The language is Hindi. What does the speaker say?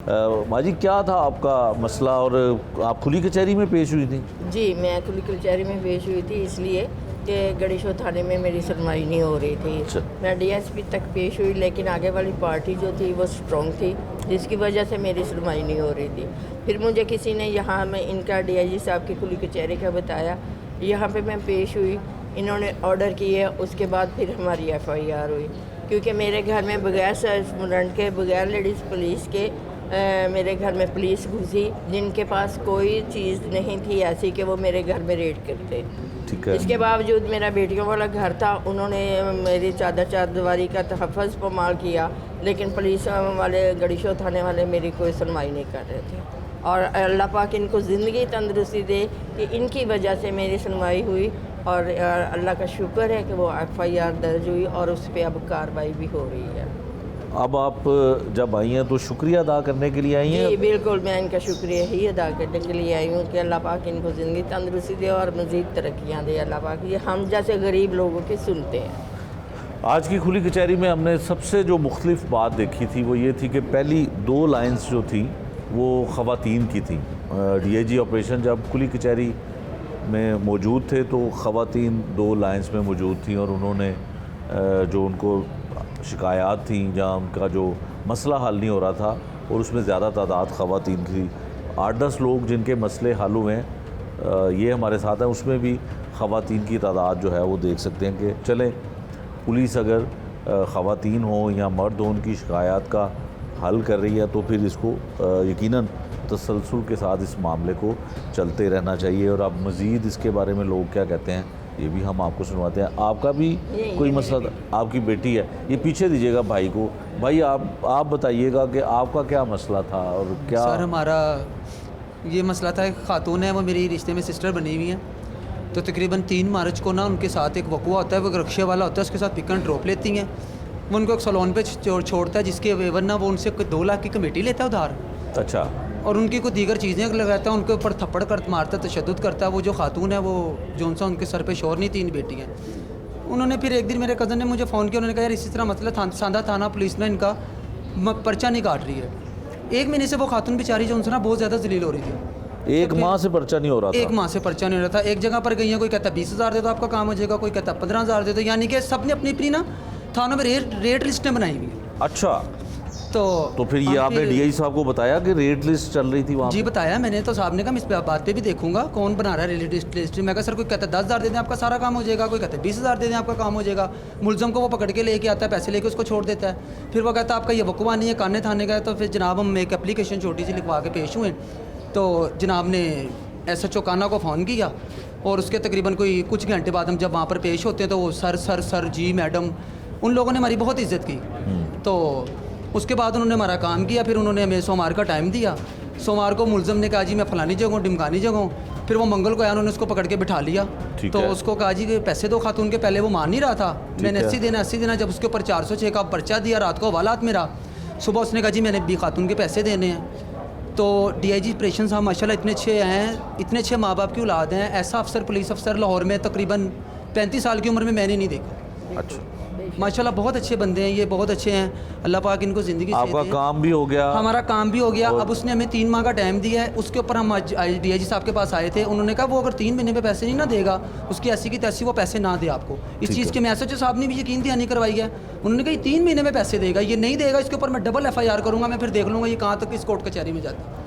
माजी क्या था आपका मसला और आप खुली कचहरी में पेश हुई थी? जी, मैं खुली कचहरी में पेश हुई थी इसलिए कि गणेशो थाने में मेरी सुनवाई नहीं हो रही थी। अच्छा। मैं डीएसपी तक पेश हुई, लेकिन आगे वाली पार्टी जो थी वो स्ट्रॉन्ग थी, जिसकी वजह से मेरी सुनवाई नहीं हो रही थी। फिर मुझे किसी ने यहाँ में इनका डीआईजी साहब की खुली कचहरी का बताया, यहाँ पे मैं पेश हुई, इन्होंने ऑर्डर किए, उसके बाद फिर हमारी एफआईआर हुई। क्योंकि मेरे घर में बगैर सर्च वारंट के, बगैर लेडीज़ पुलिस के मेरे घर में पुलिस घुसी, जिनके पास कोई चीज़ नहीं थी ऐसी कि वो मेरे घर में रेड करते। ठीक है। इसके बावजूद मेरा बेटियों वाला घर था, उन्होंने मेरी चादर दीवारी का तहफ़्फ़ुज़ पामाल किया, लेकिन पुलिस वाले गणेशो थाने वाले मेरी कोई सुनवाई नहीं कर रहे थे। और अल्लाह पाक इनको ज़िंदगी तंदुरुस्ती दे कि इनकी वजह से मेरी सुनवाई हुई, और अल्लाह का शुक्र है कि वो एफआईआर दर्ज हुई और उस पर अब कार्रवाई भी हो रही है। अब आप जब आई हैं तो शुक्रिया अदा करने के लिए आई हैं? जी बिल्कुल, मैं इनका शुक्रिया ही अदा करने के लिए आई हूँ कि अल्लाह पाक इनको ज़िंदगी तंदुरुस्ती दे और मज़ीद तरक्कियाँ दे अल्लाह पाक। ये हम जैसे गरीब लोगों की सुनते हैं। आज की खुली कचहरी में हमने सबसे जो मुख्तलिफ बात देखी थी वो ये थी कि पहली 2 लाइन्स जो थी वो ख़वातीन की थी। डीआईजी ऑपरेशन जब खुली कचहरी में मौजूद थे तो ख़वातीन 2 लाइन्स में मौजूद थी, और उन्होंने जो उनको शिकायत थी, जहाँ उनका जो मसला हल नहीं हो रहा था, और उसमें ज़्यादा तादाद ख़वातीन की 8-10 लोग जिनके मसले हल हुए हैं ये हमारे साथ हैं। उसमें भी ख़वातीन की तादाद जो है वो देख सकते हैं कि चलें, पुलिस अगर ख़वातीन हो या मर्द हो उनकी शिकायत का हल कर रही है तो फिर इसको यकीनन तसलसल के साथ इस मामले को चलते रहना चाहिए। और अब मज़ीद इसके बारे में लोग क्या कहते हैं ये भी हम आपको सुनवाते हैं। आपका भी कोई मसला था? आपकी बेटी है, ये पीछे दीजिएगा भाई को। भाई आप बताइएगा कि आपका क्या मसला था और क्या? सर हमारा ये मसला था, एक खातून है, वो मेरी रिश्ते में सिस्टर बनी हुई है। तो तकरीबन 3 मार्च को ना उनके साथ एक वक़्वा होता है, वो एक रक्शे वाला होता है, उसके साथ पिक एंड ड्रॉप लेती हैं। वो उनको एक सलोन पे छोड़ता है, जिसके एवज ना वो उनसे 2 लाख की कमेटी लेता है उधार। अच्छा। और उनकी कोई दीगर चीज़ें लगाता है, उनके ऊपर थप्पड़ कर मारता है, तशद्दुद करता है। वो जो खातून है वो जो सा उनके सर पे शोर नहीं, 3 बेटी हैं। उन्होंने फिर एक दिन मेरे कज़न ने मुझे फ़ोन किया, उन्होंने कहा यार इसी तरह मतलब सांदा थाना पुलिस ने इनका पर्चा नहीं काट रही है। 1 महीने से वो खातून बेचारी जो उनसे ना बहुत ज़्यादा जलील हो रही थी। 1 माह से पर्चा नहीं हो रहा था? 1 माह से पर्चा नहीं हो रहा था। एक जगह पर गई है, कोई कहता 20,000 दे दो आपका काम हो जाएगा, कोई कहता 15,000 दे दो, यानी कि सब ने अपनी अपनी ना थानों में रेट लिस्टें बनाई हुई हैं। अच्छा। तो फिर ये आपने डीआई साहब को बताया कि रेट लिस्ट चल रही थी वहाँ? जी बताया मैंने, तो साहब ने कहा मैं इस बात पे भी देखूंगा कौन बना रहा है रेट लिस्ट। मैं कहा सर कोई कहता है 10,000 दे दें आपका सारा काम हो जाएगा, कोई कहता है 20,000 दे दें आपका काम हो जाएगा। मुलजम को वो पकड़ के लेके आता है, पैसे लेके उसको छोड़ देता है। फिर वो कहता है आपका ये वक़्वा नहीं है, काने थाने का है। तो फिर जनाब हम एक एप्लीकेशन छोटी सी लिखवा के पेश हुए, तो जनाब ने SHO काना को फ़ोन किया, और उसके तकरीबन कोई कुछ घंटे बाद हम जब वहाँ पर पेश होते हैं तो वो सर जी मैडम, उन लोगों ने हमारी बहुत इज़्ज़त की। तो उसके बाद उन्होंने हमारा काम किया। फिर उन्होंने हमें सोमवार का टाइम दिया। सोमवार को मुलजम ने कहा जी मैं फ़लानी जगह हूँ, ढिमकानी जगह हूँ। फिर वो मंगल को आया, उन्होंने उसको पकड़ के बिठा लिया। तो उसको कहा जी कि पैसे दो खातून के। पहले वो मान नहीं रहा था, मैंने 80 देना। जब उसके ऊपर 406 का पर्चा दिया, रात को हवालात मेरा, सुबह उसने कहा जी मैंने भी खातून के पैसे देने हैं। तो डीआईजी ऑपरेशन साहब माशाल्लाह इतने अच्छे हैं, इतने अच्छे माँ बाप की औलाद हैं। ऐसा अफसर, पुलिस अफसर लाहौर में तकरीबन 35 साल की उम्र में मैंने नहीं देखा। अच्छा। माशाल्लाह बहुत अच्छे बंदे हैं ये, बहुत अच्छे हैं। अल्लाह पाक इनको ज़िंदगी से आपका काम भी हो गया? हमारा काम भी हो गया। अब उसने हमें 3 माह का टाइम दिया है। उसके ऊपर हम आज डीआईजी साहब के पास आए थे। उन्होंने कहा वो अगर 3 महीने में पैसे नहीं ना देगा, उसकी ऐसी की तैसी वो पैसे ना दे आपको। इस चीज़ के SHO साहब ने भी यकीन दहानी करवाई है। उन्होंने कहा 3 महीने में पैसे देगा, ये नहीं देगा इसके ऊपर मैं डबल FIR करूँगा, मैं फिर देख लूँगा ये कहाँ तक इस कोर्ट कचहरी में जाता है।